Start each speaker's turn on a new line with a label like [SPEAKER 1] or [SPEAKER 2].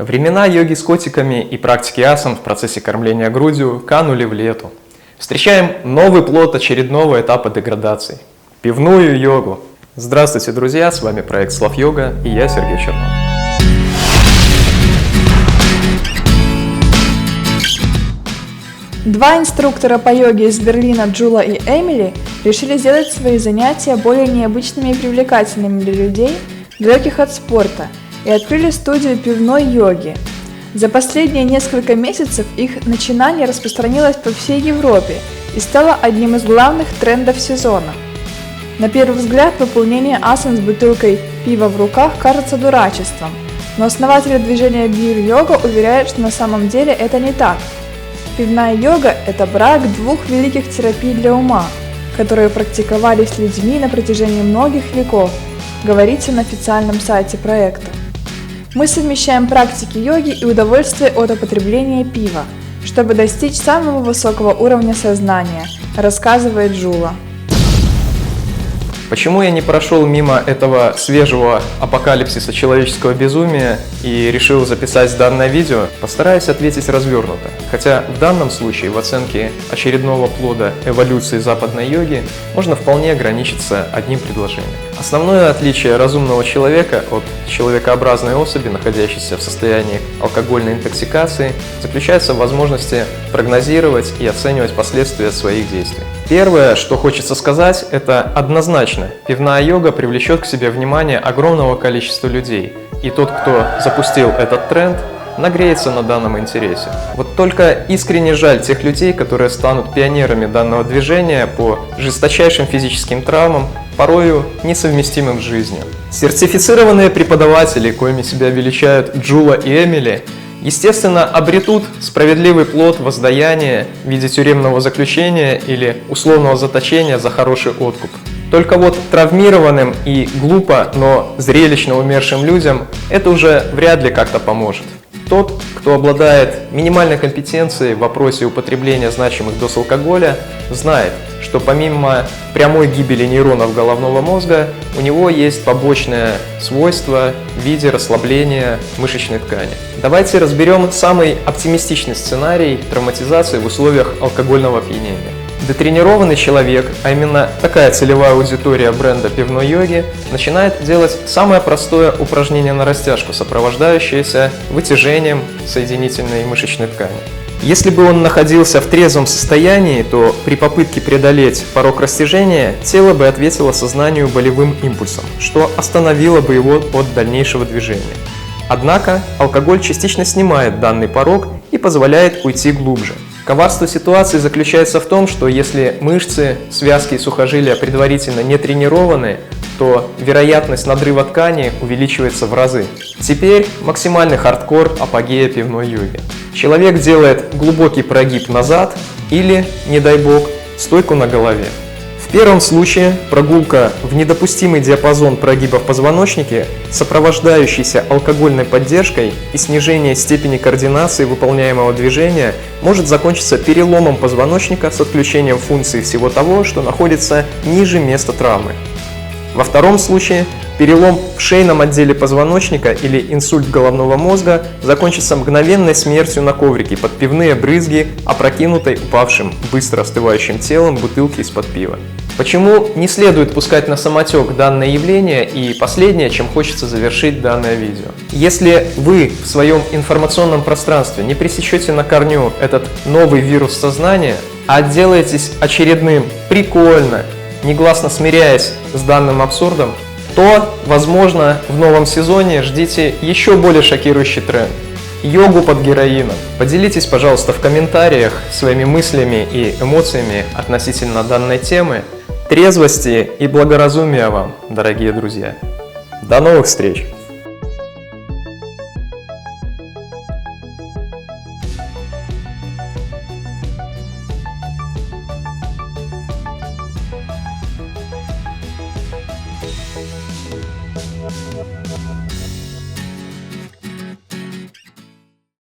[SPEAKER 1] Времена йоги с котиками и практики асан в процессе кормления грудью канули в лету. Встречаем новый плод очередного этапа деградации – пивную йогу. Здравствуйте, друзья, с вами проект Слав Йога и я, Сергей Чернов.
[SPEAKER 2] Два инструктора по йоге из Берлина, Джула и Эмили, решили сделать свои занятия более необычными и привлекательными для людей, далеких от спорта, и открыли студию пивной йоги. За последние несколько месяцев их начинание распространилось по всей Европе и стало одним из главных трендов сезона. На первый взгляд, выполнение асан с бутылкой пива в руках кажется дурачеством, но основатели движения бир-йога уверяют, что на самом деле это не так. Пивная йога – это брак двух великих терапий для ума, которые практиковались людьми на протяжении многих веков, говорится на официальном сайте проекта. Мы совмещаем практики йоги и удовольствие от употребления пива, чтобы достичь самого высокого уровня сознания, рассказывает Джула.
[SPEAKER 1] Почему я не прошел мимо этого свежего апокалипсиса человеческого безумия и решил записать данное видео, постараюсь ответить развернуто. Хотя в данном случае в оценке очередного плода эволюции западной йоги можно вполне ограничиться одним предложением. Основное отличие разумного человека от человекообразной особи, находящейся в состоянии алкогольной интоксикации, заключается в возможности прогнозировать и оценивать последствия своих действий. Первое, что хочется сказать, это однозначно. Пивная йога привлечет к себе внимание огромного количества людей, и тот, кто запустил этот тренд, нагреется на данном интересе. Вот только искренне жаль тех людей, которые станут пионерами данного движения по жесточайшим физическим травмам, порою несовместимым с жизнью. Сертифицированные преподаватели, коими себя величают Джула и Эмили, естественно, обретут справедливый плод воздаяния в виде тюремного заключения или условного заточения за хороший откуп. Только вот травмированным и глупо, но зрелищно умершим людям это уже вряд ли как-то поможет. Тот, кто обладает минимальной компетенцией в вопросе употребления значимых доз алкоголя, знает, что помимо прямой гибели нейронов головного мозга, у него есть побочное свойство в виде расслабления мышечной ткани. Давайте разберем самый оптимистичный сценарий травматизации в условиях алкогольного опьянения. Детренированный человек, а именно такая целевая аудитория бренда пивной йоги, начинает делать самое простое упражнение на растяжку, сопровождающееся вытяжением соединительной мышечной ткани. Если бы он находился в трезвом состоянии, то при попытке преодолеть порог растяжения тело бы ответило сознанию болевым импульсом, что остановило бы его от дальнейшего движения. Однако алкоголь частично снимает данный порог и позволяет уйти глубже. Коварство ситуации заключается в том, что если мышцы, связки и сухожилия предварительно не тренированы, то вероятность надрыва ткани увеличивается в разы. Теперь максимальный хардкор апогея пивной йоги. Человек делает глубокий прогиб назад или, не дай бог, стойку на голове. В первом случае прогулка в недопустимый диапазон прогиба в позвоночнике, сопровождающийся алкогольной поддержкой и снижение степени координации выполняемого движения, может закончиться переломом позвоночника с отключением функции всего того, что находится ниже места травмы. Во втором случае перелом в шейном отделе позвоночника или инсульт головного мозга закончится мгновенной смертью на коврике под пивные брызги, опрокинутой упавшим, быстро остывающим телом бутылки из-под пива. Почему не следует пускать на самотек данное явление и последнее, чем хочется завершить данное видео? Если вы в своем информационном пространстве не пресечете на корню этот новый вирус сознания, а отделаетесь очередным «прикольно», негласно смиряясь с данным абсурдом, то, возможно, в новом сезоне ждите еще более шокирующий тренд – йогу под героином. Поделитесь, пожалуйста, в комментариях своими мыслями и эмоциями относительно данной темы. Трезвости и благоразумия вам, дорогие друзья. До новых встреч!